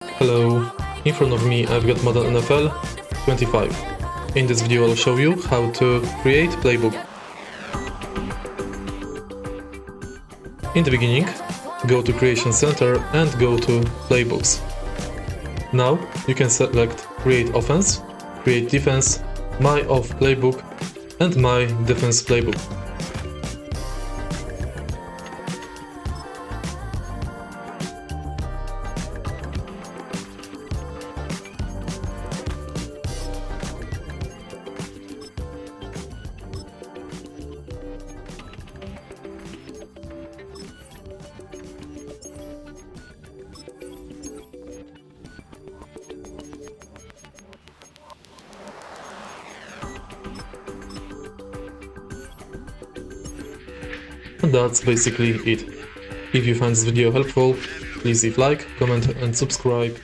Hello, in front of me I've got Madden NFL 25. In this video I'll show you how to create Playbook. In the beginning, go to Creation Center and go to Playbooks. Now you can select Create Offense, Create Defense, My Off Playbook and My Defense Playbook. And that's basically it. If you find this video helpful, please leave like, comment and subscribe.